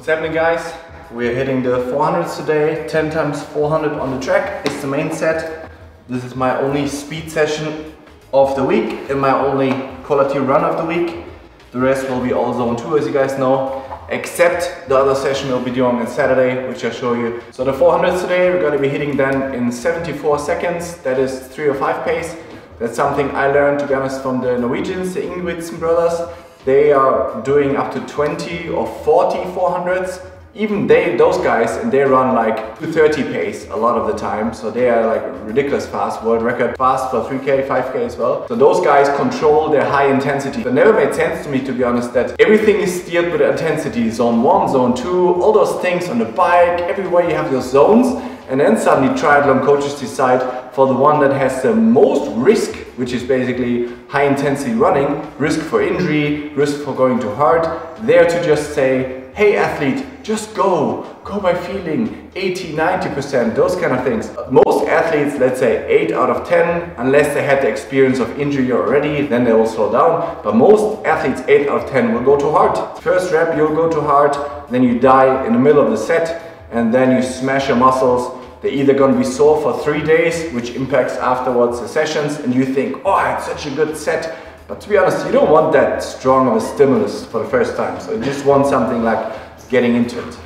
happening, guys? We're hitting the 400s today, 10 times 400 on the track. It's the main set. This is my only speed session of the week and my only quality run of the week. The rest will be all zone 2, as you guys know, except the other session we'll be doing on Saturday, which I'll show you. So the 400s today, we're going to be hitting then in 74 seconds. That is 3:05 pace. That's something I learned, to be honest, from the Norwegians, the Weitz brothers. They are doing up to 20 or 40 400s. Even those guys, and they run like 2:30 pace a lot of the time. So they are like ridiculous fast, world record fast for 3K, 5K as well. So those guys control their high intensity. It never made sense to me, to be honest, that everything is steered with intensity. Zone 1, zone 2, all those things on the bike, everywhere you have those zones. And then suddenly triathlon coaches decide for the one that has the most risk, which is basically high intensity running, risk for injury, risk for going too hard, there to just say, hey athlete, just go by feeling, 80, 90%, those kind of things. Most athletes, let's say 8 out of 10, unless they had the experience of injury already, then they will slow down. But most athletes, 8 out of 10, will go too hard. First rep, you'll go too hard, then you die in the middle of the set, and then you smash your muscles. They're either going to be sore for 3 days, which impacts afterwards the sessions, and you think, oh, I had such a good set. But to be honest, you don't want that strong of a stimulus for the first time. So you just want something like getting into it.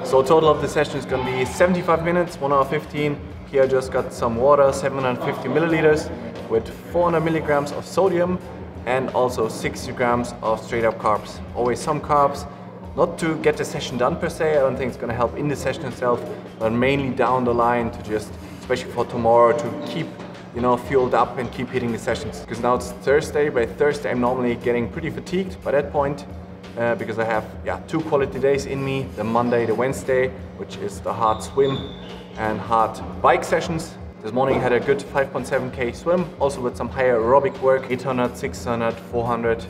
So total of the session is going to be 75 minutes, 1 hour 15. Here I just got some water, 750 milliliters with 400 milligrams of sodium and also 60 grams of straight up carbs. Always some carbs, not to get the session done per se. I don't think it's going to help in the session itself, but mainly down the line to just, especially for tomorrow, to keep, you know, fueled up and keep hitting the sessions. Because now it's Thursday. By Thursday I'm normally getting pretty fatigued by that point. Because I have 2 quality days in me, the Monday, the Wednesday, which is the hard swim and hard bike sessions. This morning I had a good 5.7k swim, also with some higher aerobic work, 800, 600, 400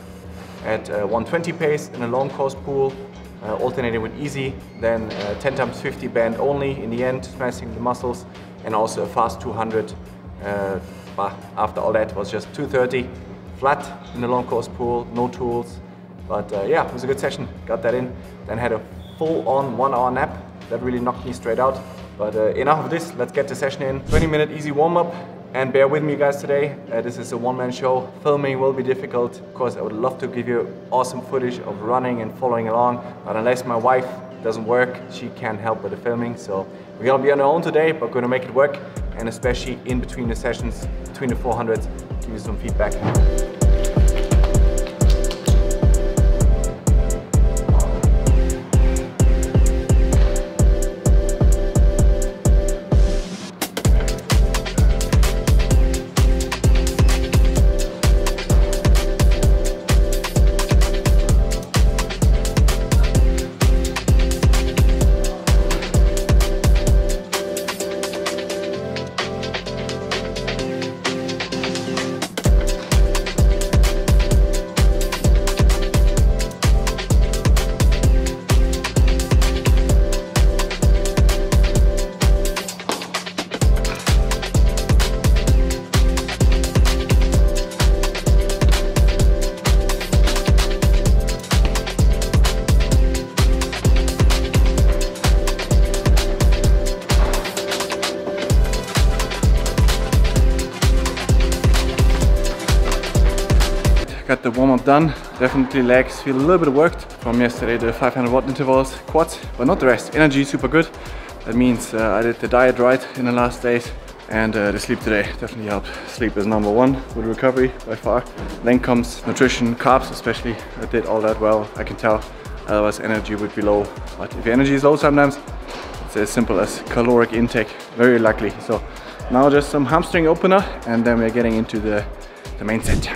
at 120 pace in a long course pool, alternating with easy, then 10 times 50 band only in the end, smashing the muscles, and also a fast 200. But after all that was just 230 flat in the long course pool, no tools. But yeah, it was a good session, got that in. Then had a full-on 1 hour nap. That really knocked me straight out. But enough of this, let's get the session in. 20-minute easy warm-up. And bear with me guys today, this is a one-man show. Filming will be difficult. Of course, I would love to give you awesome footage of running and following along. But unless my wife doesn't work, she can't help with the filming. So we're gonna be on our own today, but we're gonna make it work. And especially in between the sessions, between the 400s, give you some feedback. Got the warm-up done. Definitely legs feel a little bit worked from yesterday, the 500 watt intervals, quads, but not the rest. Energy super good. That means I did the diet right in the last days, and the sleep today definitely helped. Sleep is number 1 with recovery by far. Then comes nutrition, carbs especially. I did all that well, I can tell. Otherwise energy would be low. But if your energy is low sometimes, it's as simple as caloric intake, very likely. So now just some hamstring opener, and then we're getting into the main set.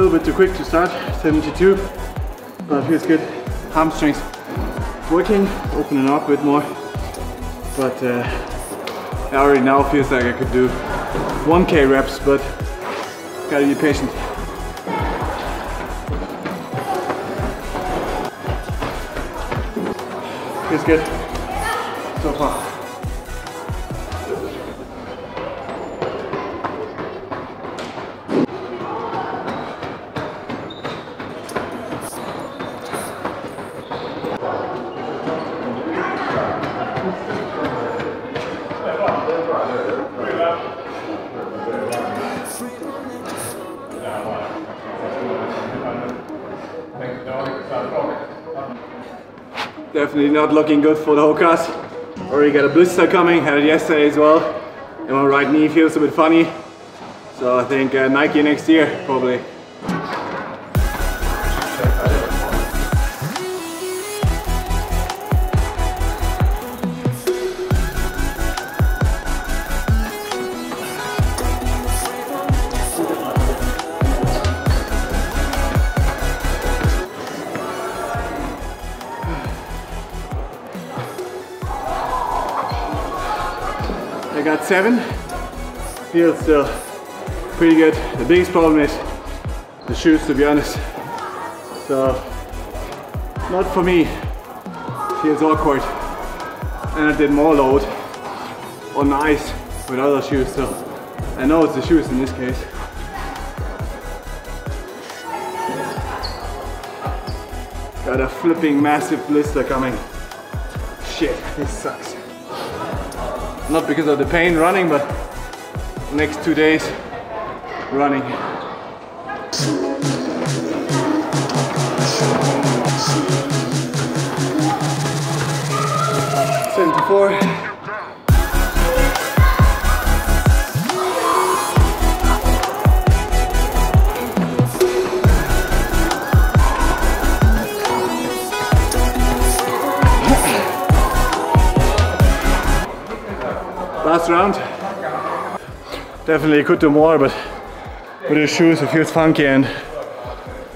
little bit too quick to start, 72, but feels good. Hamstrings working, opening up a bit more. But I already now feels like I could do 1K reps, but gotta be patient. Feels good so far. Definitely not looking good for the whole class. Already got a blister coming, had it yesterday as well. And my right knee feels a bit funny. So I think Nike next year, probably. I got 7, feels still pretty good. The biggest problem is the shoes, to be honest. So, not for me, feels awkward. And I did more load on the ice with other shoes, so I know it's the shoes in this case. Got a flipping massive blister coming. Shit, this sucks. Not because of the pain running, but next 2 days running. 74. Last round. Definitely could do more, but with the shoes it feels funky and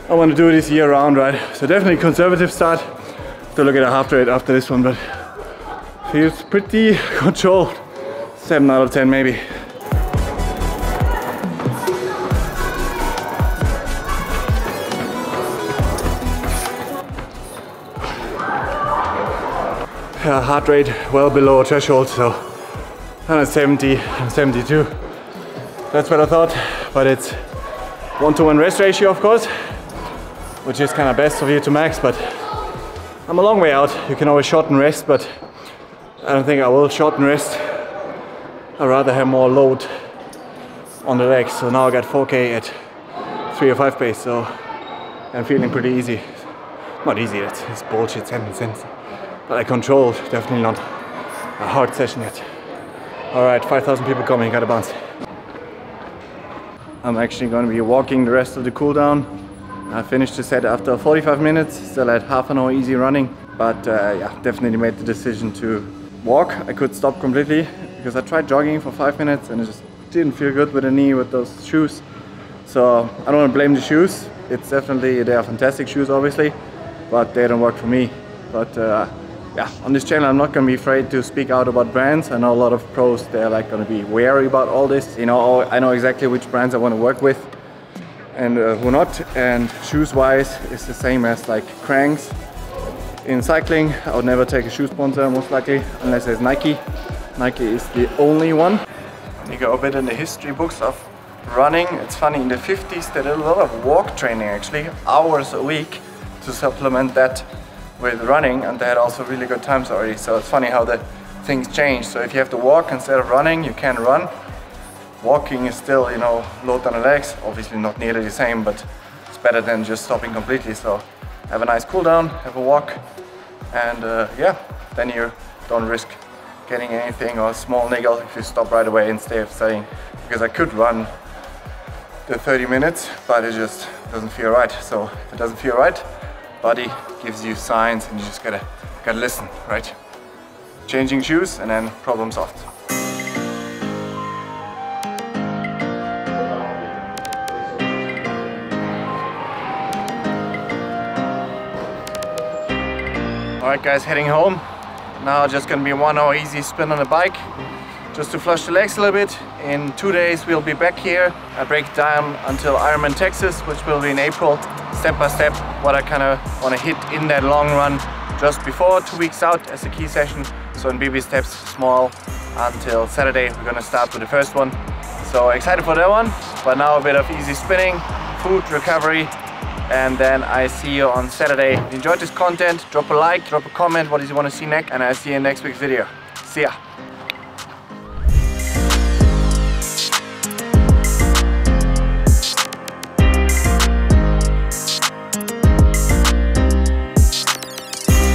I want to do this year round, right? So definitely conservative start. To look at a half rate after this one, but feels pretty controlled. 7 out of 10 maybe. Heart rate well below threshold, so 170 and 72. That's what I thought, but it's 1-to-1 rest ratio, of course, which is kind of best for you to max, but I'm a long way out. You can always shorten rest, but I don't think I will shorten rest. I'd rather have more load on the legs. So now I got 4K at 3:05 pace, so I'm feeling pretty easy. Not easy, it's bullshit sense. But I controlled, definitely not a hard session yet. Alright, 5,000 people coming, gotta bounce. I'm actually gonna be walking the rest of the cool down. I finished the set after 45 minutes, still had half an hour easy running, but yeah, definitely made the decision to walk. I could stop completely because I tried jogging for 5 minutes and it just didn't feel good with the knee with those shoes. So I don't want to blame the shoes. It's definitely, they are fantastic shoes obviously, but they don't work for me. But yeah, on this channel I'm not going to be afraid to speak out about brands. I know a lot of pros, they're like going to be wary about all this. You know, I know exactly which brands I want to work with and who not. And shoes wise, it's the same as like cranks. In cycling, I would never take a shoe sponsor most likely, unless it's Nike. Nike is the only one. You go a bit in the history books of running. It's funny, in the 50s they did a lot of walk training actually, hours a week to supplement that with running, and they had also really good times already. So it's funny how the things change. So if you have to walk instead of running, you can run. Walking is still, you know, load on the legs, obviously not nearly the same, but it's better than just stopping completely. So have a nice cool down, have a walk, and yeah, then you don't risk getting anything or a small niggle if you stop right away instead of studying. Because I could run the 30 minutes, but it just doesn't feel right. So if it doesn't feel right, body gives you signs and you just gotta listen, right? Changing shoes and then problem solved. Alright guys, heading home. Now just gonna be 1 hour easy spin on the bike, just to flush the legs a little bit. In 2 days we'll be back here. I break down until Ironman Texas, which will be in April, step by step, what I kind of want to hit in that long run just before, 2 weeks out as a key session. So in baby steps, small, until Saturday we're gonna start with the first one. So excited for that one, but now a bit of easy spinning, food, recovery, and then I see you on Saturday. If you enjoyed this content, drop a like, drop a comment, what do you want to see next, and I see you in next week's video. See ya!